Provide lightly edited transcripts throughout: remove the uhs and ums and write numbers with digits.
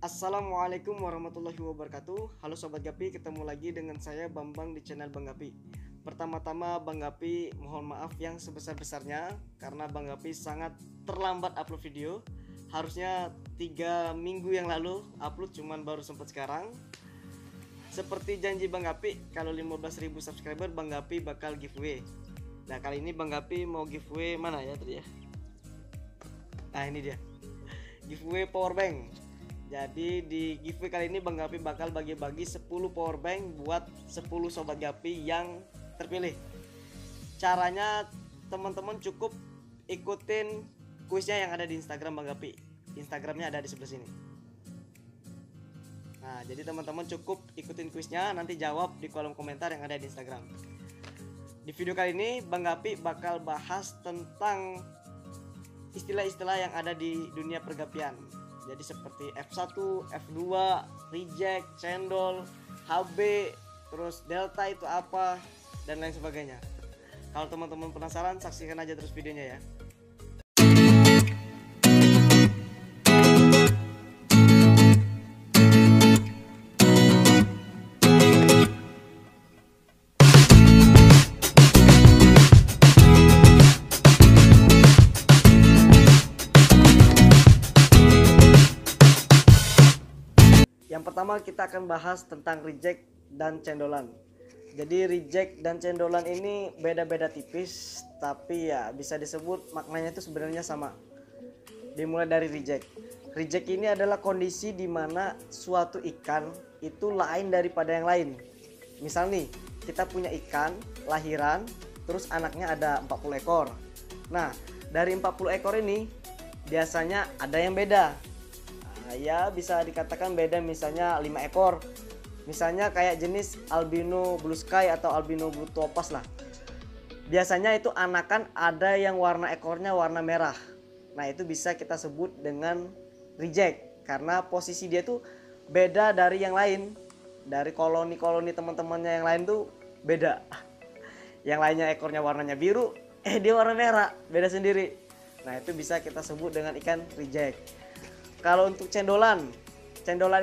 Assalamualaikum warahmatullahi wabarakatuh. Halo Sobat Gapi, ketemu lagi dengan saya Bambang di channel Bang Gapi. Pertama-tama Bang Gapi mohon maaf yang sebesar-besarnya karena Bang Gapi sangat terlambat upload video. Harusnya 3 minggu yang lalu upload, cuman baru sempat sekarang. Seperti janji Bang Gapi, kalau 15.000 subscriber Bang Gapi bakal giveaway. Nah kali ini Bang Gapi mau giveaway mana ya tadi ya? Nah ini dia, giveaway powerbank. Jadi di giveaway kali ini Bang Gapi bakal bagi-bagi 10 powerbank buat 10 Sobat Gapi yang terpilih. Caranya teman-teman cukup ikutin kuisnya yang ada di Instagram Bang Gapi. Instagramnya ada di sebelah sini. Nah jadi teman-teman cukup ikutin kuisnya, nanti jawab di kolom komentar yang ada di Instagram. Di video kali ini Bang Gapi bakal bahas tentang istilah-istilah yang ada di dunia pergapian. Jadi seperti F1, F2, reject, cendol, HB, terus delta itu apa, dan lain sebagainya. Kalau teman-teman penasaran, saksikan aja terus videonya ya. Yang pertama kita akan bahas tentang reject dan cendolan. Jadi reject dan cendolan ini beda-beda tipis, tapi ya bisa disebut maknanya itu sebenarnya sama. Dimulai dari reject. Reject ini adalah kondisi di mana suatu ikan itu lain daripada yang lain. Misal nih, kita punya ikan lahiran, terus anaknya ada 40 ekor. Nah, dari 40 ekor ini biasanya ada yang beda. Ya bisa dikatakan beda, misalnya 5 ekor, misalnya kayak jenis albino blue sky atau albino blue topaz lah. Biasanya itu anakan ada yang warna ekornya warna merah. Nah itu bisa kita sebut dengan reject karena posisi dia tuh beda dari yang lain, dari koloni-koloni teman-temannya yang lain tuh beda. Yang lainnya ekornya warnanya biru, dia warna merah, beda sendiri. Nah itu bisa kita sebut dengan ikan reject. Kalau untuk cendolan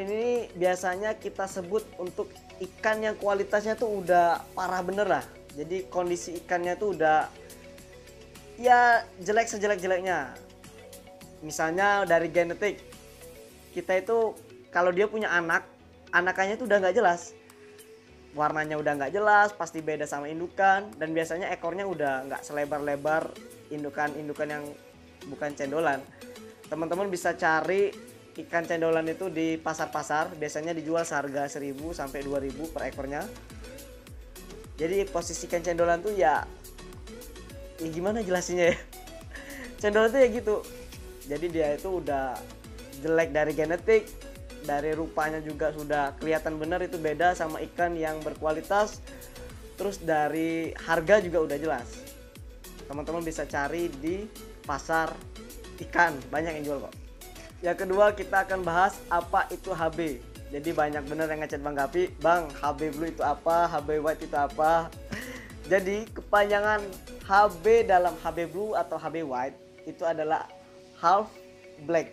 ini biasanya kita sebut untuk ikan yang kualitasnya tuh udah parah bener lah. Jadi kondisi ikannya tuh udah ya jelek sejelek-jeleknya. Misalnya dari genetik, kita itu kalau dia punya anakannya tuh udah nggak jelas. Warnanya udah nggak jelas, pasti beda sama indukan, dan biasanya ekornya udah nggak selebar-lebar indukan-indukan yang bukan cendolan. Teman-teman bisa cari ikan cendolan itu di pasar-pasar, biasanya dijual seharga 1.000 sampai 2.000 per ekornya. Jadi posisi ikan cendolan tuh ya gimana jelasinnya ya? Cendolan tuh ya gitu. Jadi dia itu udah jelek dari genetik, dari rupanya juga sudah kelihatan benar itu beda sama ikan yang berkualitas. Terus dari harga juga udah jelas. Teman-teman bisa cari di pasar ikan, banyak yang jual kok. Yang kedua kita akan bahas apa itu HB. Jadi banyak bener yang ngechat Bang Gapi, Bang HB blue itu apa, HB white itu apa. Jadi kepanjangan HB dalam HB blue atau HB white itu adalah half black.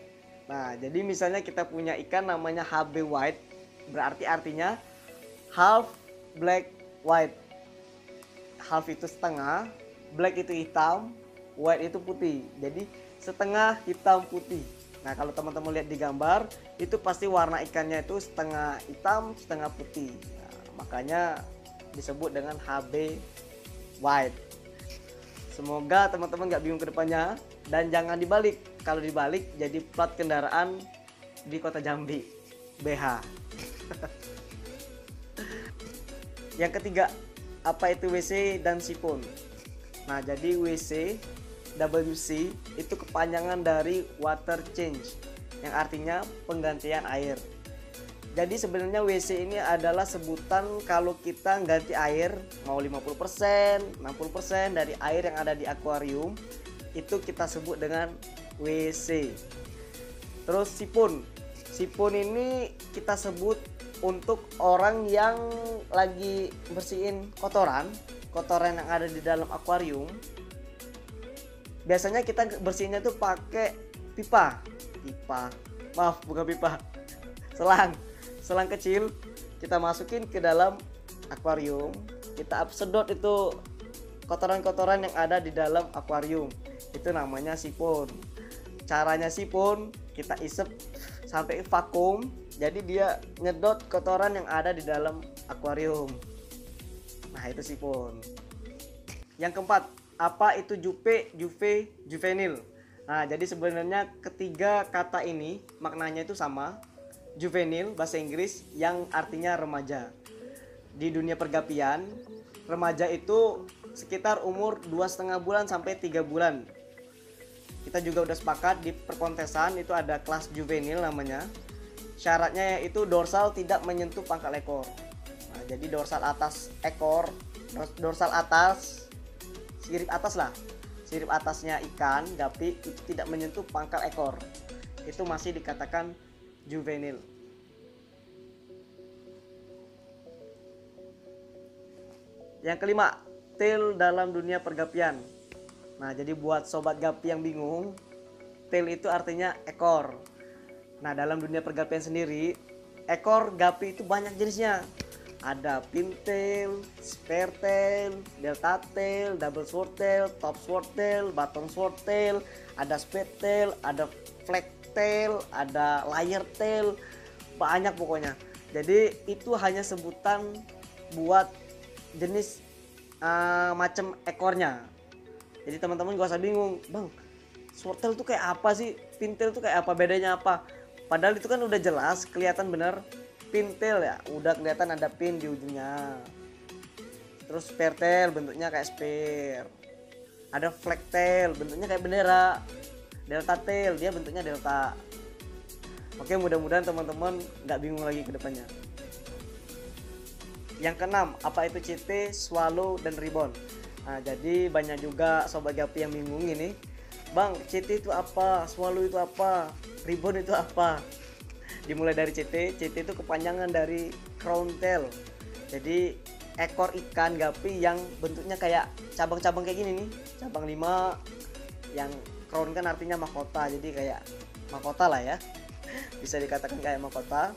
Nah jadi misalnya kita punya ikan namanya HB white, berarti artinya half black white. Half itu setengah, black itu hitam, white itu putih. Jadi setengah hitam putih. Nah kalau teman-teman lihat di gambar itu pasti warna ikannya itu setengah hitam setengah putih. Nah, makanya disebut dengan HB white. Semoga teman-teman gak bingung ke depannya, dan jangan dibalik. Kalau dibalik jadi plat kendaraan di kota Jambi BH. Yang ketiga, apa itu WC dan sipon? Nah jadi WC itu kepanjangan dari water change, yang artinya penggantian air. Jadi sebenarnya WC ini adalah sebutan kalau kita ganti air mau 50%, 60% dari air yang ada di akuarium, itu kita sebut dengan WC. Terus sipon ini kita sebut untuk orang yang lagi bersihin kotoran yang ada di dalam akuarium. Biasanya kita bersihinnya tuh pakai pipa. Maaf, bukan pipa. selang kecil, kita masukin ke dalam akuarium, kita sedot itu kotoran-kotoran yang ada di dalam akuarium. Itu namanya sipon. Caranya sipon, kita isep sampai vakum, jadi dia nyedot kotoran yang ada di dalam akuarium. Nah, itu sipon. Yang keempat, apa itu jupe, juve, juvenil? Nah, jadi sebenarnya ketiga kata ini maknanya itu sama. Juvenil bahasa Inggris yang artinya remaja. Di dunia pergapian, remaja itu sekitar umur 2,5 bulan sampai 3 bulan. Kita juga udah sepakat di perkontesan itu ada kelas juvenil namanya. Syaratnya yaitu dorsal tidak menyentuh pangkal ekor. Nah, jadi dorsal atas ekor, dorsal atas, sirip atas lah, sirip atasnya ikan gapi itu tidak menyentuh pangkal ekor. Itu masih dikatakan juvenil. Yang kelima, tail dalam dunia pergapian. Nah, jadi buat sobat gapi yang bingung, tail itu artinya ekor. Nah, dalam dunia pergapian sendiri, ekor gapi itu banyak jenisnya. Ada pintail, spare tail, delta tail, double swordtail, top swordtail, bottom swordtail, ada spade tail, ada flag tail, ada layer tail, banyak pokoknya. Jadi itu hanya sebutan buat jenis macam ekornya. Jadi teman-teman gak usah bingung, bang, swordtail tuh kayak apa sih, pintail tuh kayak apa, bedanya apa? Padahal itu kan udah jelas, kelihatan bener. Pintail ya, udah kelihatan ada pin di ujungnya. Terus spare tail bentuknya kayak spare. Ada flag tail bentuknya kayak bendera. Delta tail dia bentuknya delta. Oke, mudah-mudahan teman-teman nggak bingung lagi ke depannya. Yang keenam, apa itu CT, swallow, dan ribbon? Nah, jadi banyak juga sobat gapi yang bingung ini. Bang, CT itu apa? Swallow itu apa? Ribbon itu apa? Dimulai dari CT itu kepanjangan dari crown tail. Jadi ekor ikan gapi yang bentuknya kayak cabang-cabang kayak gini nih, cabang 5. Yang crown kan artinya mahkota, jadi kayak mahkota lah ya. Bisa dikatakan kayak mahkota.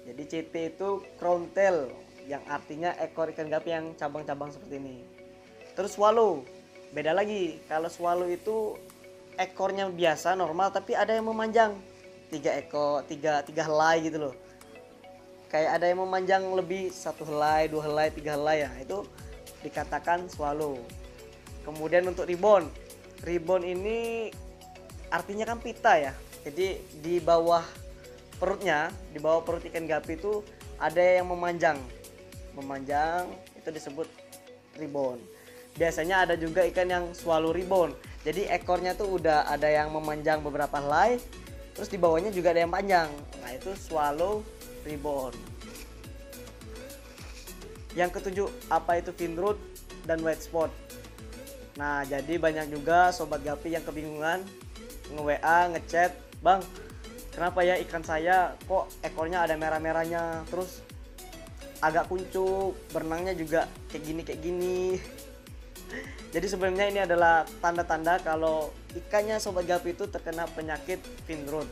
Jadi CT itu crown tail yang artinya ekor ikan gapi yang cabang-cabang seperti ini. Terus swallow, beda lagi. Kalau swallow itu ekornya biasa normal tapi ada yang memanjang. 3 ekor, 3 helai gitu loh. Kayak ada yang memanjang lebih, 1 helai, 2 helai, 3 helai ya. Itu dikatakan swallow. Kemudian untuk ribbon. Ribbon ini artinya kan pita ya. Jadi di bawah perutnya, di bawah perut ikan gapi itu ada yang memanjang. Memanjang itu disebut ribbon. Biasanya ada juga ikan yang swallow ribbon. Jadi ekornya tuh udah ada yang memanjang beberapa helai. Terus di bawahnya juga ada yang panjang. Nah, itu swallow ribbon. Yang ketujuh, apa itu finroot dan white spot? Nah, jadi banyak juga sobat gapi yang kebingungan, nge-WA, ngechat, "Bang, kenapa ya ikan saya kok ekornya ada merah-merahnya, terus agak kuncup, berenangnya juga kayak gini." Jadi sebenarnya ini adalah tanda-tanda kalau ikannya sobat gapi itu terkena penyakit fin rot.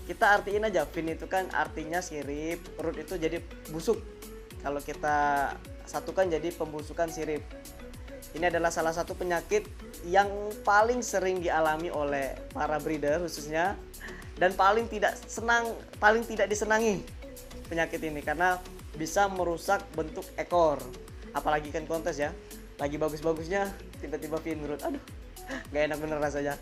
Kita artiin aja, fin itu kan artinya sirip, rot itu jadi busuk. Kalau kita satukan jadi pembusukan sirip. Ini adalah salah satu penyakit yang paling sering dialami oleh para breeder khususnya, dan paling tidak disenangi penyakit ini karena bisa merusak bentuk ekor. Apalagi kan kontes ya, lagi bagus-bagusnya tiba-tiba fin rot, aduh gak enak bener rasanya.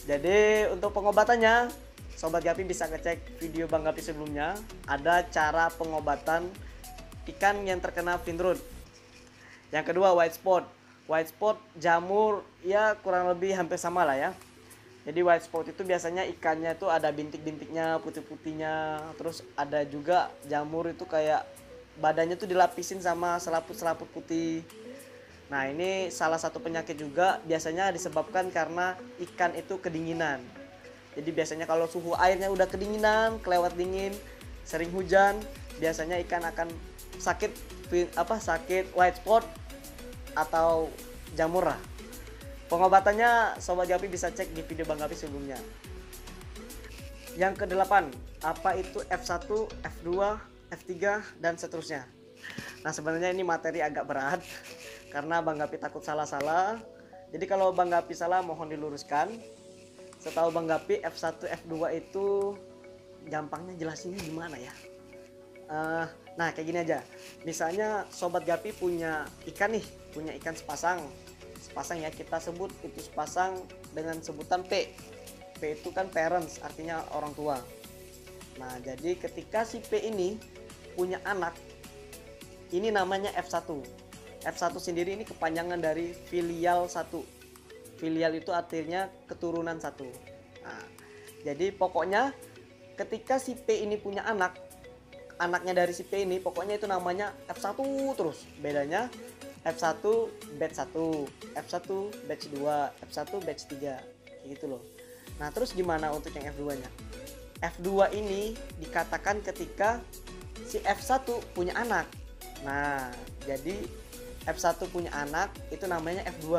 Jadi untuk pengobatannya sobat gapi bisa ngecek video Bang Gapi sebelumnya, ada cara pengobatan ikan yang terkena fin rot. Yang kedua, white spot. White spot jamur ya kurang lebih hampir sama lah ya. Jadi white spot itu biasanya ikannya itu ada bintik-bintiknya, putih-putihnya, terus ada juga jamur itu kayak badannya tuh dilapisin sama selaput-selaput putih. Nah, ini salah satu penyakit juga, biasanya disebabkan karena ikan itu kedinginan. Jadi biasanya kalau suhu airnya udah kedinginan, kelewat dingin, sering hujan, biasanya ikan akan sakit white spot atau jamur lah. Pengobatannya sobat gapi bisa cek di video Bang Gapi sebelumnya. Yang kedelapan, apa itu F1, F2, F3 dan seterusnya. Nah, sebenarnya ini materi agak berat karena Bang Gapi takut salah-salah. Jadi kalau Bang Gapi salah mohon diluruskan. Setahu Bang Gapi F1, F2 itu gampangnya jelasinnya gimana ya? Nah, kayak gini aja. Misalnya Sobat Gapi punya ikan nih, punya ikan sepasang. Sepasang ya, kita sebut itu sepasang dengan sebutan P. P itu kan parents, artinya orang tua. Nah, jadi ketika si P ini punya anak, ini namanya F1. F1 sendiri ini kepanjangan dari filial 1. Filial itu artinya keturunan 1. Nah, jadi pokoknya ketika si P ini punya anak, anaknya dari si P ini pokoknya itu namanya F1 terus. Bedanya F1 batch 1, F1 batch 2, F1 batch 3. Kayak gitu loh. Nah, terus gimana untuk yang F2-nya? F2 ini dikatakan ketika si F1 punya anak. Nah, jadi F1 punya anak itu namanya F2.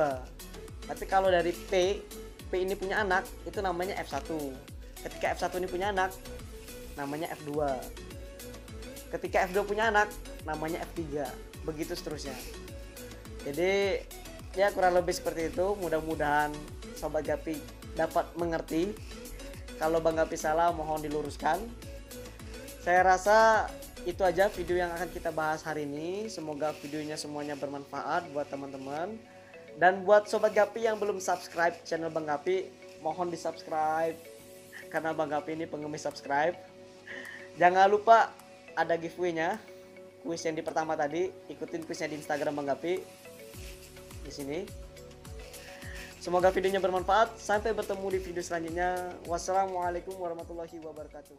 Tapi kalau dari P ini punya anak itu namanya F1. Ketika F1 ini punya anak namanya F2. Ketika F2 punya anak namanya F3. Begitu seterusnya. Jadi ya kurang lebih seperti itu. Mudah-mudahan Sobat Gapi dapat mengerti. Kalau Bang Gapi salah mohon diluruskan. Saya rasa itu aja video yang akan kita bahas hari ini. Semoga videonya semuanya bermanfaat buat teman-teman. Dan buat Sobat Gapi yang belum subscribe channel Bang Gapi, mohon di subscribe. Karena Bang Gapi ini pengemis subscribe. Jangan lupa ada giveaway-nya. Kuis yang di pertama tadi, ikutin kuisnya di Instagram Bang Gapi. Di sini. Semoga videonya bermanfaat. Sampai bertemu di video selanjutnya. Wassalamualaikum warahmatullahi wabarakatuh.